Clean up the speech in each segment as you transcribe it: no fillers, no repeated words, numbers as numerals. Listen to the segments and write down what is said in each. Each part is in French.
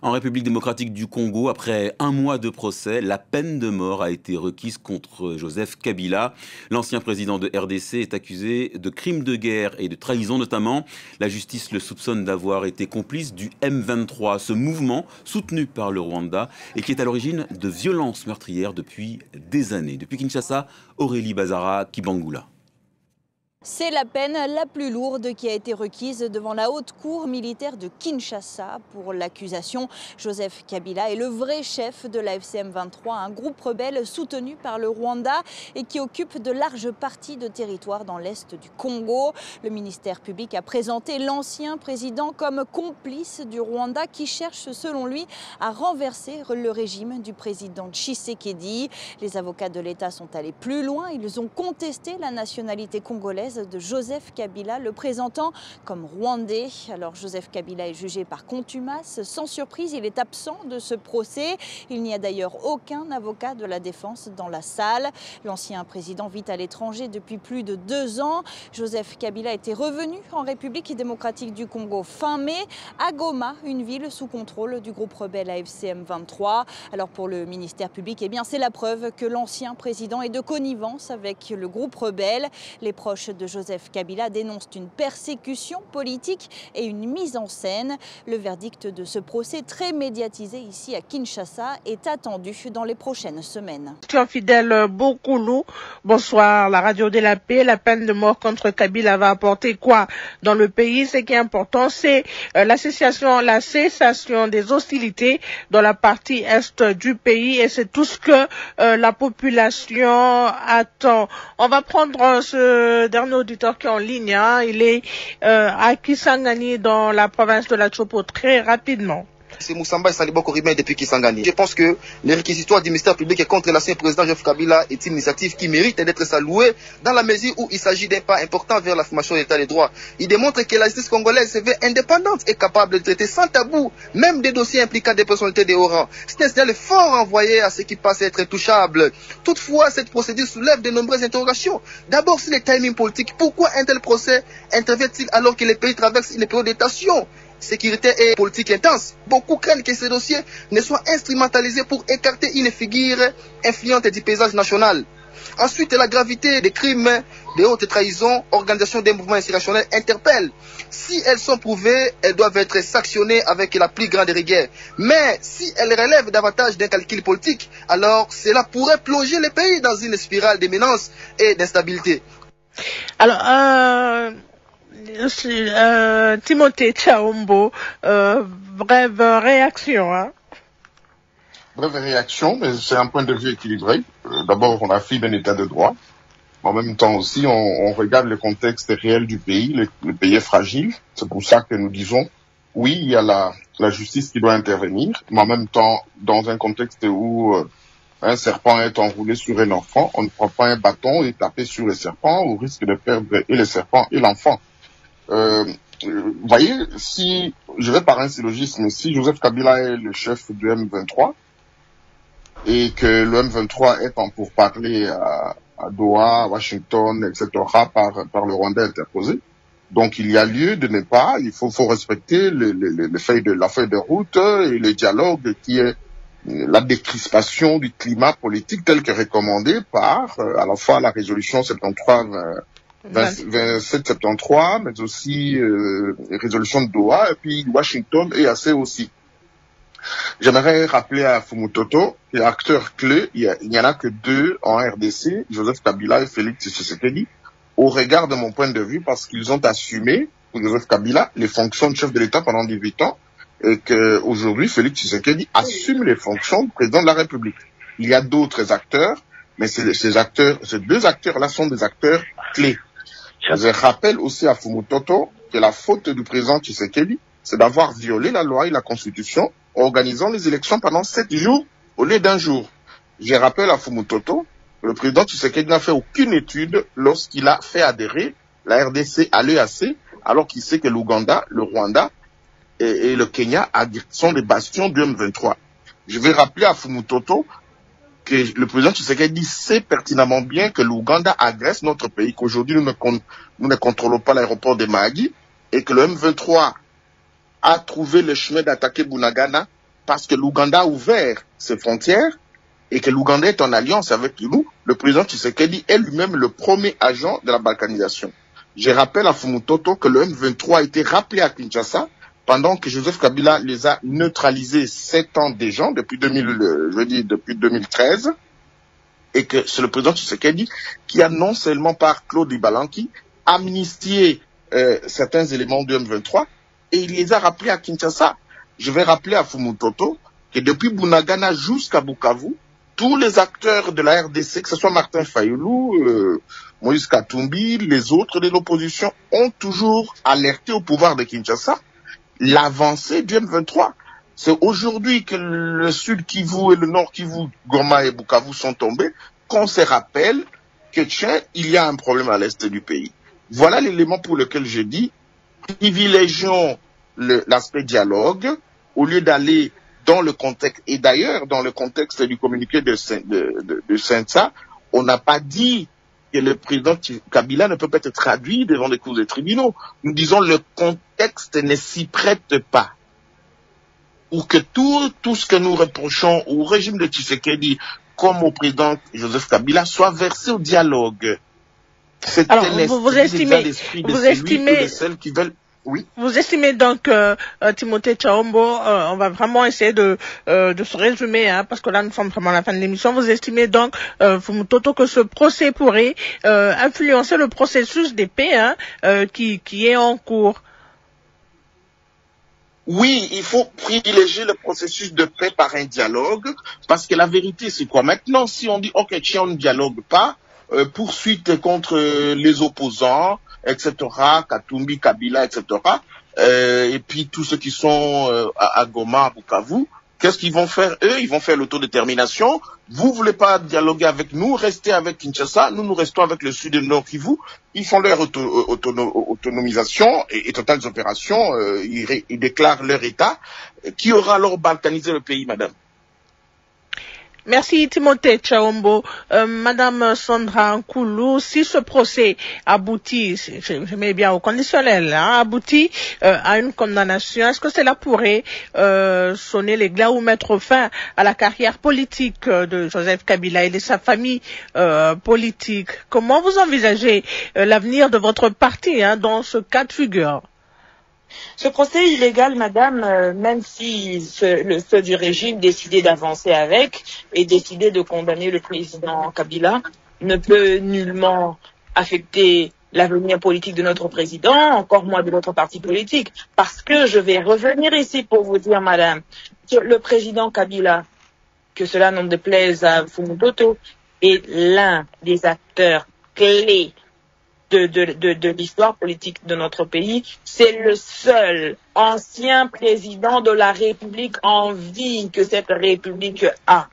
En République démocratique du Congo, après un mois de procès, la peine de mort a été requise contre Joseph Kabila. L'ancien président de RDC est accusé de crimes de guerre et de trahison notamment. La justice le soupçonne d'avoir été complice du M23, ce mouvement soutenu par le Rwanda et qui est à l'origine de violences meurtrières depuis des années. Depuis Kinshasa, Aurélie Bazara, Kibangula. C'est la peine la plus lourde qui a été requise devant la haute cour militaire de Kinshasa pour l'accusation. Joseph Kabila est le vrai chef de la FCM23, un groupe rebelle soutenu par le Rwanda et qui occupe de larges parties de territoire dans l'est du Congo. Le ministère public a présenté l'ancien président comme complice du Rwanda qui cherche selon lui à renverser le régime du président Tshisekedi. Les avocats de l'État sont allés plus loin, ils ont contesté la nationalité congolaise de Joseph Kabila, le présentant comme rwandais. Alors Joseph Kabila est jugé par contumace. Sans surprise, il est absent de ce procès. Il n'y a d'ailleurs aucun avocat de la défense dans la salle. L'ancien président vit à l'étranger depuis plus de 2 ans. Joseph Kabila était revenu en République démocratique du Congo fin mai, à Goma, une ville sous contrôle du groupe rebelle AFC M23. Alors pour le ministère public, eh bien c'est la preuve que l'ancien président est de connivence avec le groupe rebelle. Les proches de Joseph Kabila dénoncent une persécution politique et une mise en scène. Le verdict de ce procès très médiatisé ici à Kinshasa est attendu dans les prochaines semaines. Fidèle Bokoulou, bonsoir. La radio de la paix, la peine de mort contre Kabila va apporter quoi dans le pays? Ce qui est important, c'est la cessation des hostilités dans la partie est du pays et c'est tout ce que la population attend. On va prendre ce dernier auditeur qui est en ligne, hein. Il est à Kisangani dans la province de la Chopo, très rapidement. C'est Moussamba et Saliboko Rimé depuis Kisangani. Je pense que les réquisitoires du ministère public contre l'ancien président Joseph Kabila est une initiative qui mérite d'être saluée dans la mesure où il s'agit d'un pas important vers l'affirmation de l'état de droit. Il démontre que la justice congolaise se veut indépendante et capable de traiter sans tabou même des dossiers impliquant des personnalités de haut rang. C'est un signal fort envoyé à ce qui passe à être touchable. Toutefois, cette procédure soulève de nombreuses interrogations. D'abord, sur les timings politiques, pourquoi un tel procès intervient-il alors que le pays traverse une période de tension sécurité et politique intense? Beaucoup craignent que ces dossiers ne soient instrumentalisés pour écarter une figure influente du paysage national. Ensuite, la gravité des crimes de haute trahison, organisation des mouvements insurrectionnels interpelle. Si elles sont prouvées, elles doivent être sanctionnées avec la plus grande rigueur. Mais si elles relèvent davantage d'un calcul politique, alors cela pourrait plonger le pays dans une spirale de menaces et d'instabilité. Alors, Timothée Tchaombo, brève réaction. Hein? Brève réaction, mais c'est un point de vue équilibré. D'abord, on affirme un état de droit. En même temps aussi, on regarde le contexte réel du pays. Le pays est fragile. C'est pour ça que nous disons, oui, il y a la justice qui doit intervenir, mais en même temps, dans un contexte où un serpent est enroulé sur un enfant, on ne prend pas un bâton et taper sur le serpent au risque de perdre et le serpent et l'enfant. Vous voyez, si je vais par un syllogisme, si Joseph Kabila est le chef du M23 et que le M23 est en pourparlers à Doha, à Washington, etc. par le Rwanda interposé, donc il y a lieu de ne pas, il faut respecter la feuille de route et le dialogue qui est la décrispation du climat politique tel que recommandé par à la fois la résolution 2773, mais aussi résolution de Doha, et puis Washington et AC aussi. J'aimerais rappeler à Fumutoto, les acteurs clés, il n'y en a que 2 en RDC, Joseph Kabila et Félix Tshisekedi, au regard de mon point de vue, parce qu'ils ont assumé, pour Joseph Kabila, les fonctions de chef de l'État pendant 18 ans, et qu'aujourd'hui, Félix Tshisekedi assume les fonctions de président de la République. Il y a d'autres acteurs, mais ces 2 acteurs-là sont des acteurs clés. Je rappelle aussi à Fumutoto que la faute du président Tshisekedi, c'est d'avoir violé la loi et la constitution, organisant les élections pendant 7 jours au lieu d'1 jour. Je rappelle à Fumutoto que le président Tshisekedi n'a fait aucune étude lorsqu'il a fait adhérer la RDC à l'EAC, alors qu'il sait que l'Ouganda, le Rwanda et le Kenya sont des bastions du M23. Je vais rappeler à Fumutoto que le président Tshisekedi sait pertinemment bien que l'Ouganda agresse notre pays, qu'aujourd'hui nous ne contrôlons pas l'aéroport de Mahagi et que le M23 a trouvé le chemin d'attaquer Bunagana parce que l'Ouganda a ouvert ses frontières et que l'Ouganda est en alliance avec nous, le président Tshisekedi est lui-même le premier agent de la balkanisation. Je rappelle à Fumutoto que le M23 a été rappelé à Kinshasa pendant que Joseph Kabila les a neutralisés 7 ans déjà, depuis 2013, et que c'est le président Tshisekedi qui a non seulement par Claude Ibalanki amnistié certains éléments du M23 et il les a rappelés à Kinshasa. Je vais rappeler à Fumutoto que depuis Bunagana jusqu'à Bukavu, tous les acteurs de la RDC, que ce soit Martin Fayulu, Moïse Katumbi, les autres de l'opposition, ont toujours alerté au pouvoir de Kinshasa l'avancée du M23. C'est aujourd'hui que le Sud Kivu et le Nord Kivu, Goma et Bukavu sont tombés, qu'on se rappelle que tiens, il y a un problème à l'est du pays. Voilà l'élément pour lequel je dis, privilégions l'aspect dialogue, au lieu d'aller dans le contexte, et d'ailleurs, dans le contexte du communiqué de Saint-Ça, on n'a pas dit que le président Kabila ne peut pas être traduit devant les cours des tribunaux. Nous disons le contexte ne s'y prête pas. Pour que tout ce que nous reprochons au régime de Tshisekedi comme au président Joseph Kabila soit versé au dialogue. Alors, vous estimez celles qui veulent. Oui. Vous estimez donc, Timothée Tchaombo, on va vraiment essayer de se résumer, hein, parce que là nous sommes vraiment à la fin de l'émission. Vous estimez donc, Fumutoto, que ce procès pourrait influencer le processus de paix, hein, qui est en cours? Oui, il faut privilégier le processus de paix par un dialogue, parce que la vérité c'est quoi? Maintenant, si on dit ok, tiens, on ne dialogue pas, poursuite contre les opposants, etc., Katumbi, Kabila, etc., et puis tous ceux qui sont à Goma, à Bukavu, qu'est-ce qu'ils vont faire eux? Ils vont faire l'autodétermination. Vous voulez pas dialoguer avec nous, restez avec Kinshasa, nous restons avec le Sud et le Nord Kivu. Ils font leur autonomisation et totales opérations, ils déclarent leur État. Qui aura alors balkanisé le pays, madame? Merci Timothée Tchaombo. Madame Sandra Nkoulou, si ce procès aboutit, je mets bien au conditionnel, hein, aboutit à une condamnation, est-ce que cela pourrait sonner les glas ou mettre fin à la carrière politique de Joseph Kabila et de sa famille politique? Comment vous envisagez l'avenir de votre parti, hein, dans ce cas de figure? Ce procès illégal, madame, même si ceux du régime décidaient d'avancer avec et décidaient de condamner le président Kabila, ne peut nullement affecter l'avenir politique de notre président, encore moins de notre parti politique. Parce que je vais revenir ici pour vous dire, madame, que le président Kabila, que cela n'en déplaise à Fumutoto, est l'un des acteurs clés de l'histoire politique de notre pays. C'est le seul ancien président de la République en vie que cette République a.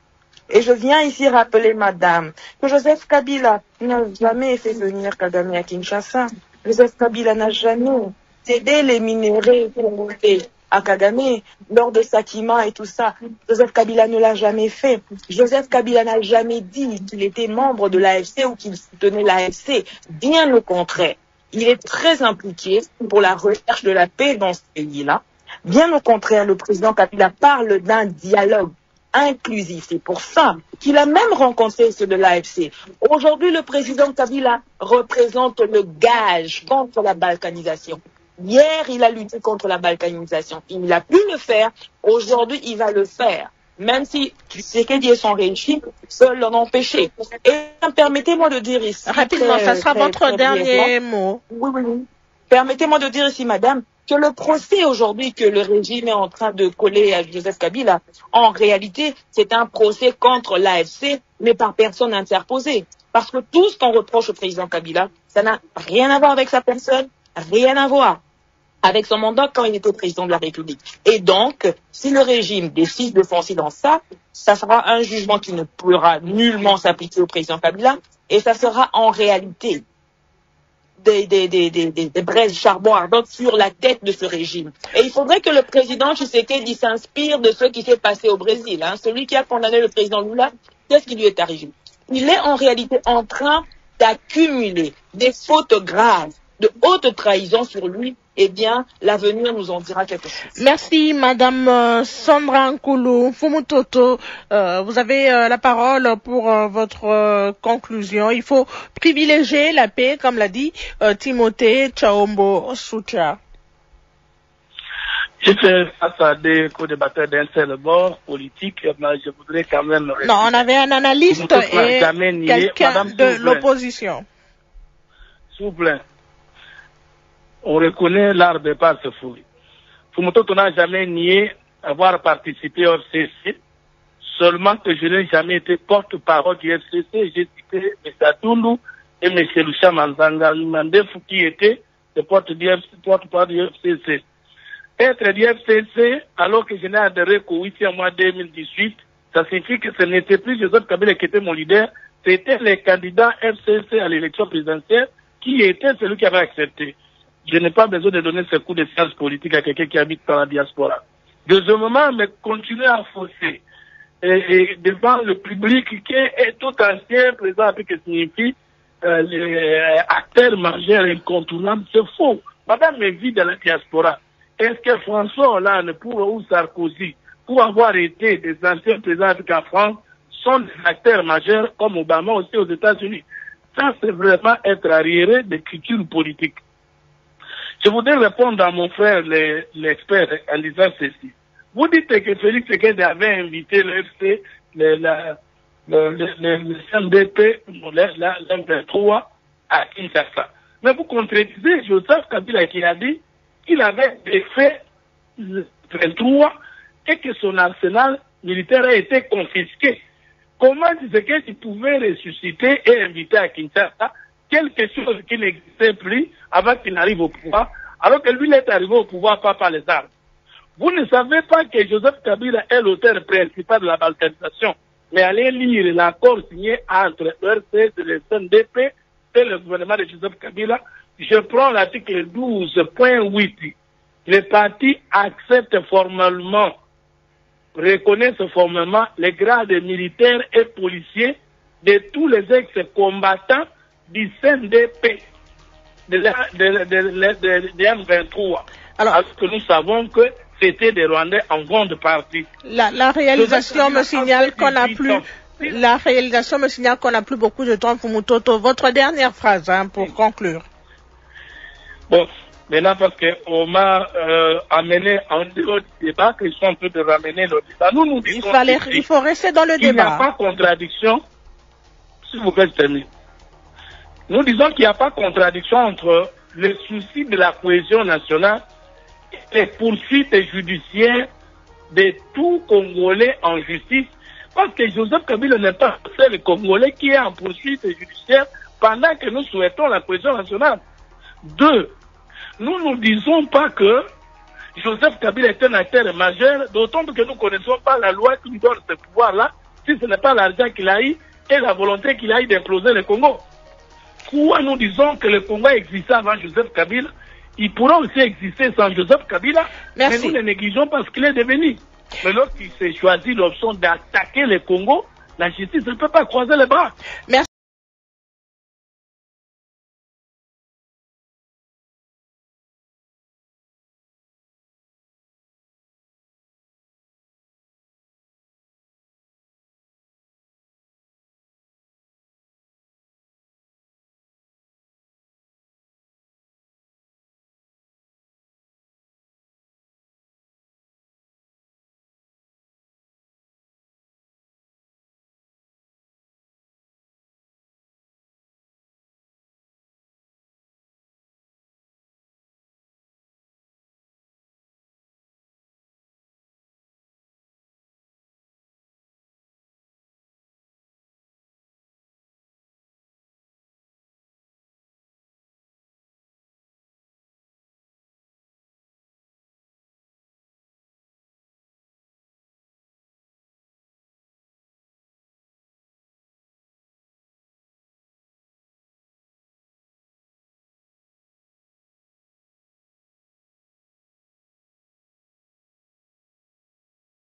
Et je viens ici rappeler, madame, que Joseph Kabila n'a jamais fait venir Kagame à Kinshasa. Joseph Kabila n'a jamais cédé les minéraux congolais à Kagame lors de Sakima et tout ça. Joseph Kabila ne l'a jamais fait. Joseph Kabila n'a jamais dit qu'il était membre de l'AFC ou qu'il soutenait l'AFC. Bien au contraire. Il est très impliqué pour la recherche de la paix dans ce pays-là. Bien au contraire, le président Kabila parle d'un dialogue inclusif. C'est pour ça qu'il a même rencontré ceux de l'AFC. Aujourd'hui, le président Kabila représente le gage contre la balkanisation. Hier, il a lutté contre la balkanisation. Il a pu le faire. Aujourd'hui, il va le faire. Même si Tshisekedi et son régime veulent l'en empêcher. Et permettez-moi de dire ici... Rapidement, ça sera votre dernier mot. Oui. Permettez-moi de dire ici, madame, que le procès aujourd'hui que le régime est en train de coller à Joseph Kabila, en réalité, c'est un procès contre l'AFC, mais par personne interposée. Parce que tout ce qu'on reproche au président Kabila, ça n'a rien à voir avec sa personne, rien à voir avec son mandat quand il était président de la République. Et donc, si le régime décide de foncer dans ça, ça sera un jugement qui ne pourra nullement s'appliquer au président Kabila, et ça sera en réalité des braises charbon ardentes sur la tête de ce régime. Et il faudrait que le président Tshisekedi s'inspire de ce qui s'est passé au Brésil. Hein. Celui qui a condamné le président Lula, qu'est-ce qui lui est arrivé? Il est en réalité en train d'accumuler des fautes graves, de haute trahison sur lui eh bien, l'avenir nous en dira quelque chose. Merci, Madame Sandra Nkulu Fumutoto. Vous avez la parole pour votre conclusion. Il faut privilégier la paix, comme l'a dit Timothée Tchaombo Soucha. Je fais face à des co-débatteurs d'un seul bord politique, mais je voudrais quand même... Non, on avait un analyste et quelqu'un de l'opposition. S'il vous plaît. On reconnaît l'arbre et pas ce fruit. Fumutoto n'a jamais nié avoir participé au FCC, seulement que je n'ai jamais été porte-parole du FCC. J'ai cité M. Atundu et M. Lucha Manzanga Mandef qui étaient les porte-parole du FCC. Être du FCC, alors que je n'ai adhéré qu'au 8e mois 2018, ça signifie que ce n'était plus Joseph Kabila qui était mon leader, c'était les candidats FCC à l'élection présidentielle qui était celui qui avait accepté. Je n'ai pas besoin de donner ce coup de science politique à quelqu'un qui habite dans la diaspora. Deuxièmement, mais continuer à fausser et devant le public qui est tout ancien présent, avec ce que signifie les acteurs majeurs incontournables, c'est faux. Madame vit dans la diaspora. Est-ce que François Hollande ou Sarkozy, pour avoir été des anciens présidents en France, sont des acteurs majeurs comme Obama aussi aux États-Unis? Ça, c'est vraiment être arriéré de culture politique. Je voudrais répondre à mon frère, l'expert, en disant ceci. Vous dites que Félix Tshisekedi avait invité le FC, le CNDP, l'M23 à Kinshasa. Mais vous contredisez Joseph Kabila qui a dit qu'il avait défait le 23 et que son arsenal militaire a été confisqué. Comment Tshisekedi pouvait ressusciter et inviter à Kinshasa quelque chose qui n'existait plus avant qu'il n'arrive au pouvoir, alors que lui est arrivé au pouvoir pas par les armes? Vous ne savez pas que Joseph Kabila est l'auteur principal de la balkanisation, mais allez lire l'accord signé entre le RCS, le CNDP et le gouvernement de Joseph Kabila. Je prends l'article 12.8. Les partis acceptent formellement, reconnaissent formellement les grades militaires et policiers de tous les ex-combattants du CNDP, de M23. Alors que nous savons que c'était des Rwandais en grande partie. La réalisation me signale qu'on n'a plus... La réalisation me signale qu'on n'a plus beaucoup de temps, Fumutoto. Votre dernière phrase, pour conclure. Bon, maintenant parce qu'on m'a amené en dehors du débat, qu'ils sont en train de ramener le débat. Nous disons il faut rester dans le débat. Il n'y a pas contradiction. S'il vous plaît, je termine. Nous disons qu'il n'y a pas contradiction entre le souci de la cohésion nationale et les poursuites judiciaires de tout Congolais en justice, parce que Joseph Kabila n'est pas le seul Congolais qui est en poursuite judiciaire pendant que nous souhaitons la cohésion nationale. Deux, nous ne disons pas que Joseph Kabila est un acteur majeur, d'autant que nous ne connaissons pas la loi qui lui donne ce pouvoir-là, si ce n'est pas l'argent qu'il a eu et la volonté qu'il a eu d'imploser le Congo. Pourquoi nous disons que le Congo existait avant Joseph Kabila? Il pourra aussi exister sans Joseph Kabila, mais nous le négligeons parce qu'il est devenu. Mais lorsqu'il s'est choisi l'option d'attaquer le Congo, la justice ne peut pas croiser les bras. Merci.